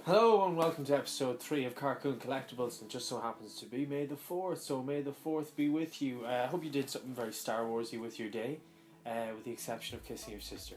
Hello and welcome to episode 3 of Carkoon Collectibles, and just so happens to be May the 4th, so May the 4th be with you. I hope you did something very Star Warsy with your day, with the exception of kissing your sister.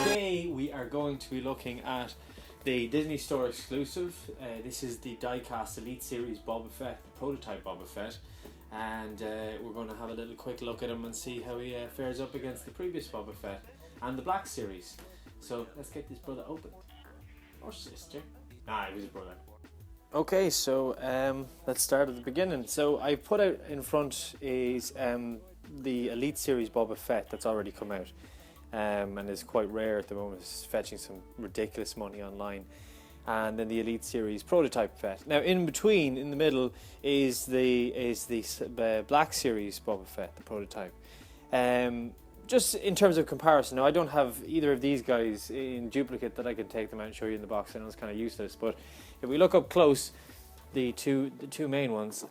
Today we are going to be looking at the Disney Store exclusive. This is the diecast Elite Series Boba Fett, the prototype Boba Fett, and we're going to have a little quick look at him and see how he fares up against the previous Boba Fett and the Black Series. So let's get this brother opened. Or sister. It was a brother. Okay, so let's start at the beginning. So I put out in front is the Elite Series Boba Fett that's already come out, and is quite rare at the moment. It's fetching some ridiculous money online. And then the Elite Series Prototype Fett. Now, in between, in the middle, is the Black Series Boba Fett, the prototype. Just in terms of comparison, now I don't have either of these guys in duplicate that I can take them out and show you in the box. I know it's kind of useless, but if we look up close, the two main ones,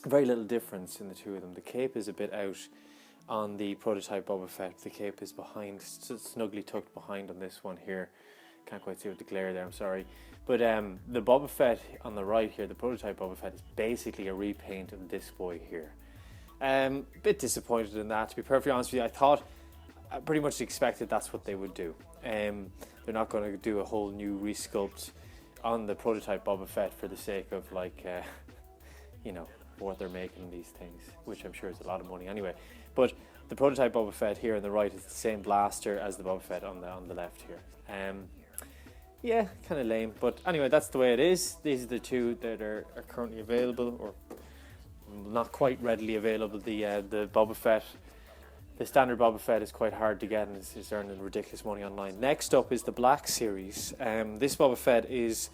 very little difference in the two of them. The cape is a bit out on the prototype Boba Fett. The cape is behind, snugly tucked behind on this one here. Can't quite see with the glare there, I'm sorry. But the Boba Fett on the right here, the prototype Boba Fett, is basically a repaint of this boy here. Bit disappointed in that, to be perfectly honest with you. I pretty much expected that's what they would do. They're not going to do a whole new resculpt on the prototype Boba Fett for the sake of what they're making these things, which I'm sure is a lot of money anyway. But the prototype Boba Fett here on the right is the same blaster as the Boba Fett on the left here. Yeah, kind of lame, but anyway, that's the way it is. These are the two that are currently available, or not quite readily available. The Boba Fett, the standard Boba Fett, is quite hard to get and is earning ridiculous money online. Next up is the Black Series. This Boba Fett is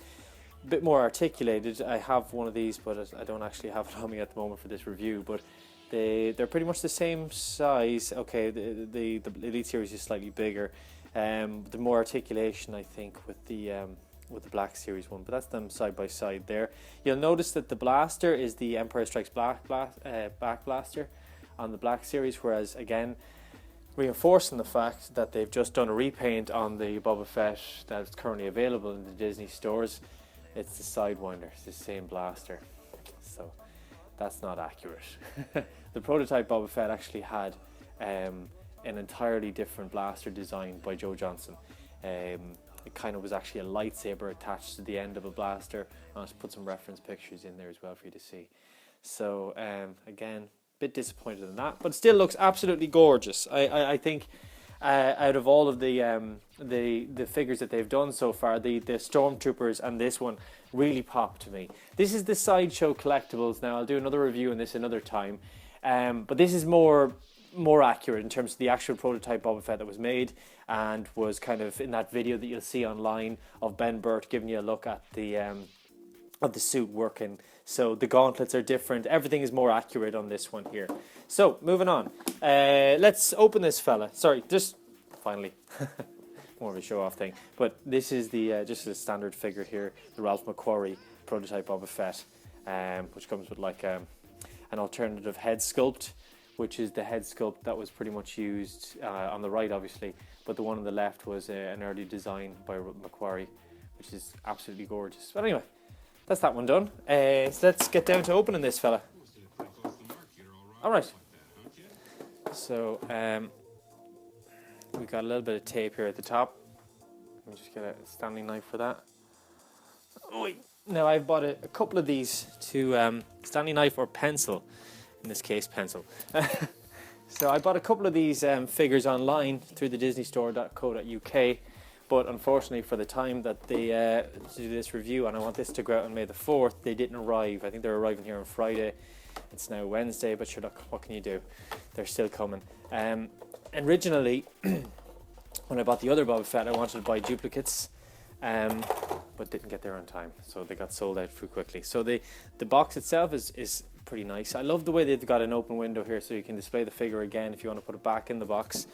a bit more articulated. I have one of these, but I don't actually have it on me at the moment for this review. But they're pretty much the same size. Okay, the Elite Series is slightly bigger. The more articulation, I think, with the Black Series one, but that's them side by side there. You'll notice that the blaster is the Empire Strikes Back blaster on the Black Series, whereas again, reinforcing the fact that they've just done a repaint on the Boba Fett that's currently available in the Disney stores. It's the Sidewinder, it's the same blaster, so that's not accurate. The prototype Boba Fett actually had an entirely different blaster design by Joe Johnson. It kind of was actually a lightsaber attached to the end of a blaster. I'll just put some reference pictures in there as well for you to see. So again, a bit disappointed in that, but still looks absolutely gorgeous. I think out of all of the figures that they've done so far, the Stormtroopers and this one really popped to me. This is the Sideshow Collectibles. Now I'll do another review on this another time, but this is more accurate in terms of the actual prototype Boba Fett that was made and was kind of in that video that you'll see online of Ben Burt giving you a look at the suit working. So the gauntlets are different. Everything is more accurate on this one here. So moving on, let's open this fella. Sorry, just finally more of a show off thing, but this is the just a standard figure here, the Ralph McQuarrie prototype Boba Fett, which comes with like an alternative head sculpt, which is the head sculpt that was pretty much used on the right, obviously, but the one on the left was an early design by McQuarrie, which is absolutely gorgeous. But anyway, that's that one done. So let's get down to opening this fella. All right. So we got a little bit of tape here at the top. Let me just get a Stanley knife for that. Oh, now I've bought a couple of these to Stanley knife or pencil. In this case, pencil. So I bought a couple of these figures online through the disneystore.co.uk, but unfortunately for the time that they do this review, and I want this to go out on May the 4th, they didn't arrive. I think they're arriving here on Friday. It's now Wednesday, but sure, look, what can you do? They're still coming. Originally, when I bought the other Boba Fett, I wanted to buy duplicates, but didn't get there on time, so they got sold out pretty quickly. So the box itself is pretty nice. I love the way they've got an open window here, so you can display the figure again if you want to put it back in the box.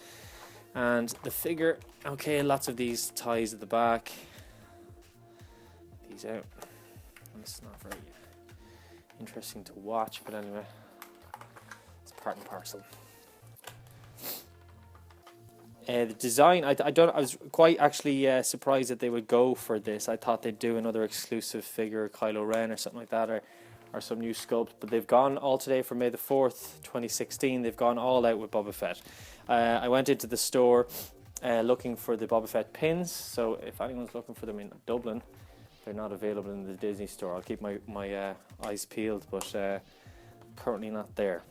And the figure, okay, lots of these ties at the back. These out. And it's not very interesting to watch, but anyway, it's part and parcel. The design, I was quite actually surprised that they would go for this. I thought they'd do another exclusive figure, Kylo Ren or something like that, or some new sculpt. But they've gone all today for May the 4th, 2016. They've gone all out with Boba Fett. I went into the store looking for the Boba Fett pins. So if anyone's looking for them in Dublin, they're not available in the Disney store. I'll keep my eyes peeled, but currently not there.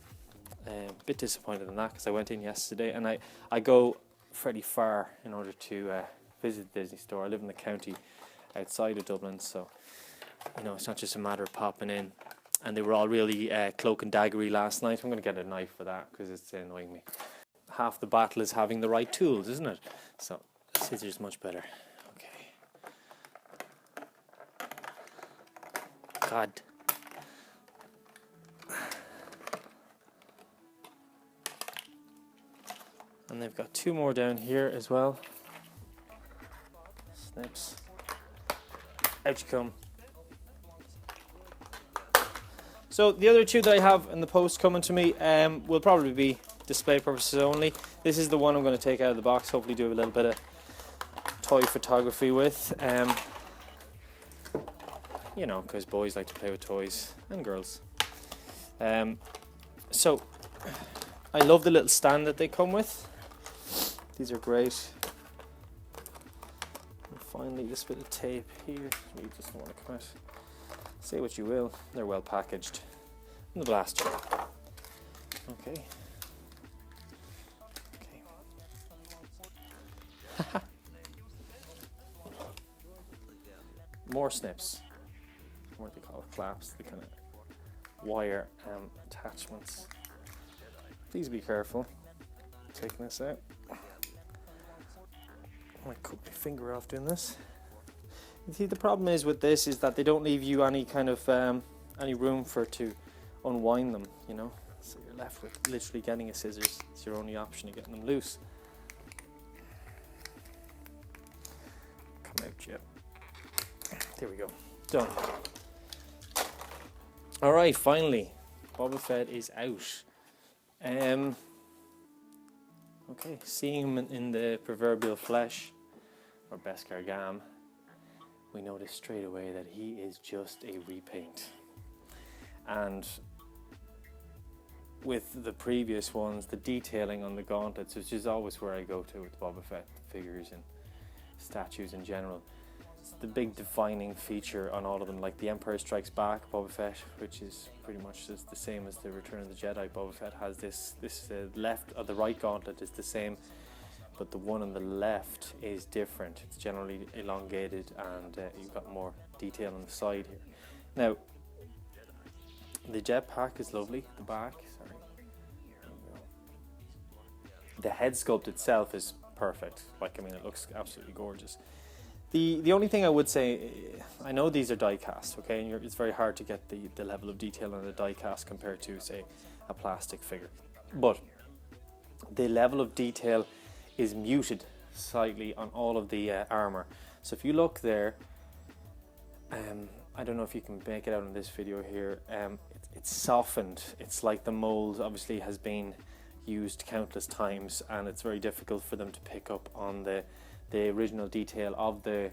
A bit disappointed in that because I went in yesterday, and I go fairly far in order to visit the Disney store. I live in the county outside of Dublin, so it's not just a matter of popping in. And they were all really cloak and daggery last night. I'm going to get a knife for that because it's annoying me. Half the battle is having the right tools, isn't it? So scissors much better. Okay. God. And they've got two more down here as well. Snips. Out you come. So the other two that I have in the post coming to me will probably be display purposes only. This is the one I'm going to take out of the box, hopefully do a little bit of toy photography with. Because boys like to play with toys, and girls. So I love the little stand that they come with. These are great. And finally, this bit of tape here. You just don't want to come out. Say what you will, they're well packaged. And the blaster. Okay. More snips. What do they call it? Flaps. The kind of wire attachments. Please be careful. Taking this out. I might cut my finger off doing this. You see, the problem is with this is that they don't leave you any kind of any room to unwind them, So you're left with literally getting a scissors. It's your only option of getting them loose. Come out, yeah. There we go. Done. All right, finally, Boba Fett is out. Okay, seeing him in the proverbial flesh, or Beskar Gam, we notice straight away that he is just a repaint. And with the previous ones, the detailing on the gauntlets, which is always where I go to with Boba Fett figures and statues in general. It's the big defining feature on all of them, like the Empire Strikes Back Boba Fett, which is pretty much just the same as the Return of the Jedi. Boba Fett has this left or the right gauntlet is the same, but the one on the left is different. It's generally elongated, and you've got more detail on the side here. Now, the jetpack is lovely. The back, sorry. The head sculpt itself is perfect. It looks absolutely gorgeous. The only thing I would say, I know these are die cast, okay, and it's very hard to get the level of detail on a die cast compared to, say, a plastic figure. But the level of detail is muted slightly on all of the armor. So if you look there, I don't know if you can make it out in this video here, it's softened. It's like the mold obviously has been used countless times, and it's very difficult for them to pick up on the original detail of the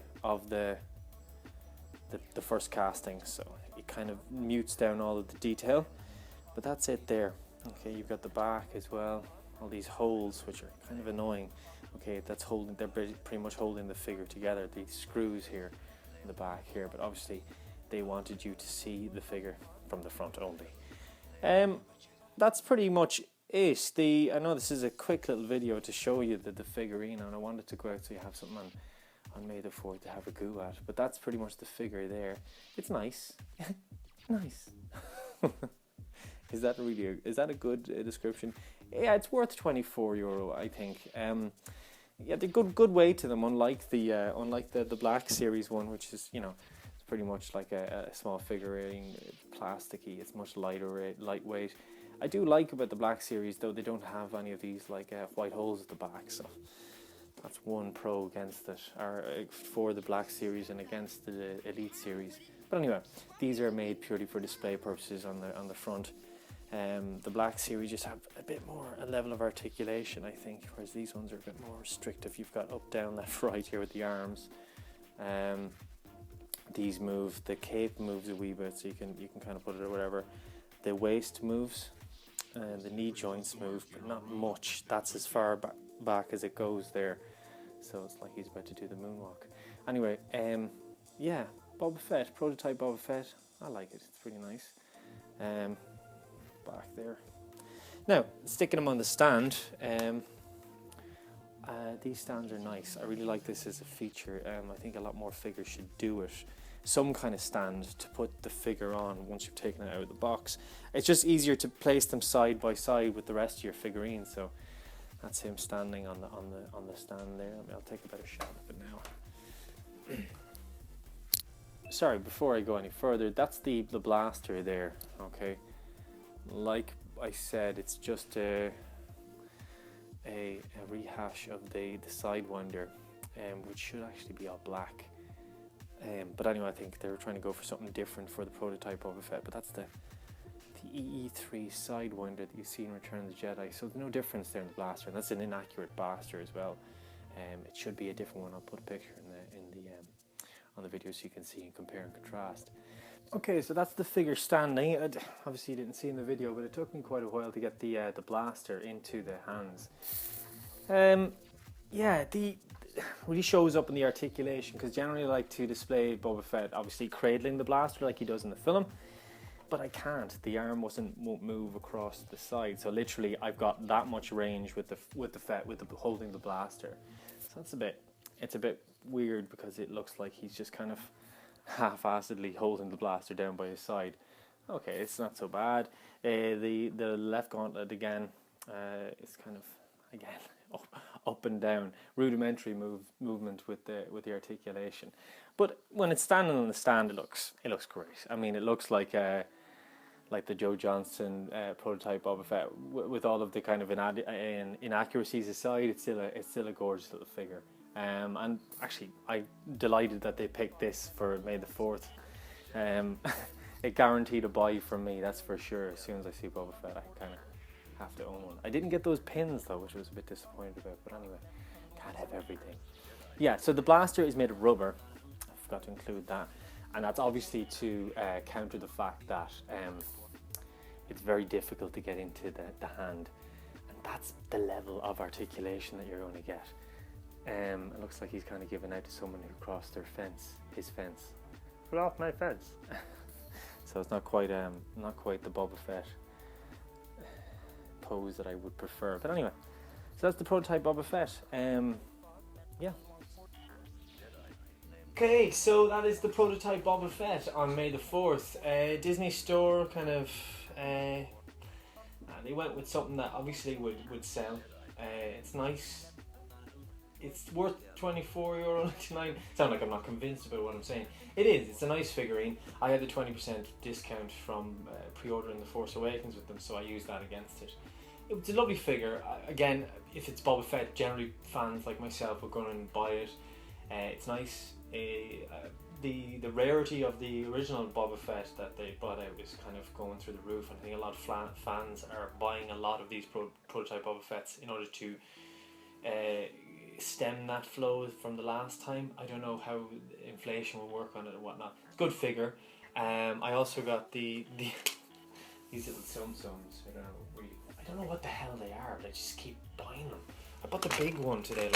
first casting, so it kind of mutes down all of the detail. But that's it there. Okay, you've got the back as well, all these holes which are kind of annoying. Okay, they're pretty much holding the figure together, these screws here in the back here, but obviously they wanted you to see the figure from the front only. That's pretty much it. I know this is a quick little video to show you the figurine, and I wanted to go out so you have something on May the 4th to have a go at, but that's pretty much the figure there. It's nice. Nice. Is that a good description? Yeah, it's worth €24, I think. yeah, the good weight to them, unlike the Black Series one, which is, you know, it's pretty much like a small figurine, plasticky. It's much lightweight. I do like about the Black Series though, they don't have any of these like white holes at the back, so that's one pro against it, or for the Black Series and against the Elite Series. But anyway, these are made purely for display purposes on the front. The Black Series just have a level of articulation, I think, whereas these ones are a bit more restrictive. You've got up, down, left, right here with the arms. These move. The cape moves a wee bit, so you can kind of put it or whatever. The waist moves, the knee joints move, but not much. That's as far back as it goes there. So it's like he's about to do the moonwalk. Anyway, yeah, Boba Fett, prototype Boba Fett. I like it. It's pretty nice. Back there. Now, sticking them on the stand, these stands are nice. I really like this as a feature. I think a lot more figures should do it. Some kind of stand to put the figure on once you've taken it out of the box. It's just easier to place them side by side with the rest of your figurines. So that's him standing on the stand there. I'll take a better shot of it now. Sorry, before I go any further, that's the blaster there. Okay. Like I said, it's just a rehash of the Sidewinder, which should actually be all black. But anyway, I think they were trying to go for something different for the prototype Boba Fett. But that's the EE3 Sidewinder that you see in Return of the Jedi. So there's no difference there in the blaster, and that's an inaccurate blaster as well. It should be a different one. I'll put a picture on the video so you can see and compare and contrast. Okay, so that's the figure standing. Obviously you didn't see in the video, but it took me quite a while to get the blaster into the hands. Yeah, the really shows up in the articulation, because generally I like to display Boba Fett obviously cradling the blaster like he does in the film, but I can't. The arm won't move across the side, so literally I've got that much range with the Fett holding the blaster. So it's a bit weird, because it looks like he's just kind of half-assedly holding the blaster down by his side. Okay, it's not so bad. The left gauntlet again is kind of again up and down, rudimentary movement with the articulation. But when it's standing on the stand, it looks great. I mean, it looks like the Joe Johnston prototype Boba Fett with all of the kind of inaccuracies aside. It's still a gorgeous little figure. And actually, I'm delighted that they picked this for May the 4th. It guaranteed a buy from me, that's for sure. As soon as I see Boba Fett, I kind of have to own one. I didn't get those pins though, which I was a bit disappointed about. But anyway, can't have everything. Yeah, so the blaster is made of rubber. I forgot to include that, and that's obviously to counter the fact that it's very difficult to get into the hand, and that's the level of articulation that you're going to get. It looks like he's kind of given out to someone who crossed his fence. Get off my fence. So it's not quite the Boba Fett pose that I would prefer. But anyway, so that's the prototype Boba Fett. Yeah. Okay, so that is the prototype Boba Fett on May the 4th. Disney Store kind of they went with something that obviously would sell. It's nice. It's worth €24.99. Sound like I'm not convinced about what I'm saying. It is. It's a nice figurine. I had the 20% discount from pre-ordering The Force Awakens with them, so I used that against it. It's a lovely figure. Again, if it's Boba Fett, generally fans like myself will go and buy it. It's nice. The rarity of the original Boba Fett that they brought out is kind of going through the roof. And I think a lot of fans are buying a lot of these prototype Boba Fetts in order to stem that flow from the last time. I don't know how inflation will work on it and whatnot. It's a good figure. I also got these little sums. I don't know what the hell they are, but I just keep buying them. I bought the big one today.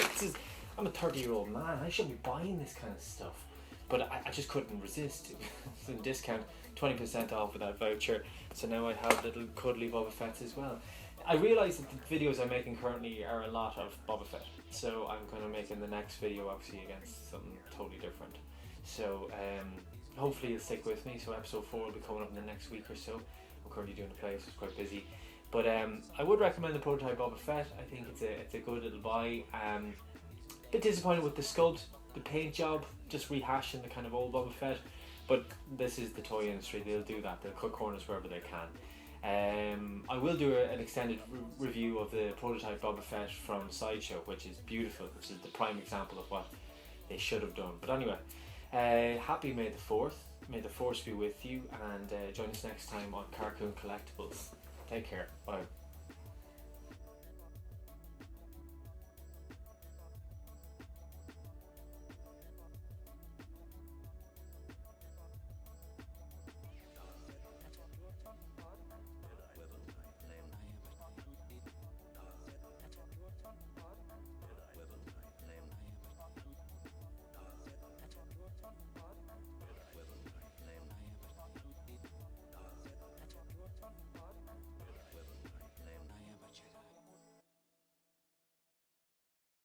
I'm a 30-year-old man. I shouldn't be buying this kind of stuff, but I just couldn't resist. It's in discount, 20% off with that voucher. So now I have little cuddly Boba Fetts as well. I realise that the videos I'm making currently are a lot of Boba Fett, so I'm kind of making the next video obviously against something totally different. So hopefully you'll stick with me. So episode 4 will be coming up in the next week or so. I'm currently doing a play, so it's quite busy. But I would recommend the prototype Boba Fett. I think it's a good little buy. bit disappointed with the sculpt, the paint job, just rehashing the kind of old Boba Fett. But this is the toy industry; they'll do that. They'll cut corners wherever they can. I will do an extended review of the prototype Boba Fett from Sideshow, which is beautiful, which is the prime example of what they should have done. But anyway, happy May the 4th. May the Force be with you, and join us next time on Carkoon Collectibles. Take care. Bye.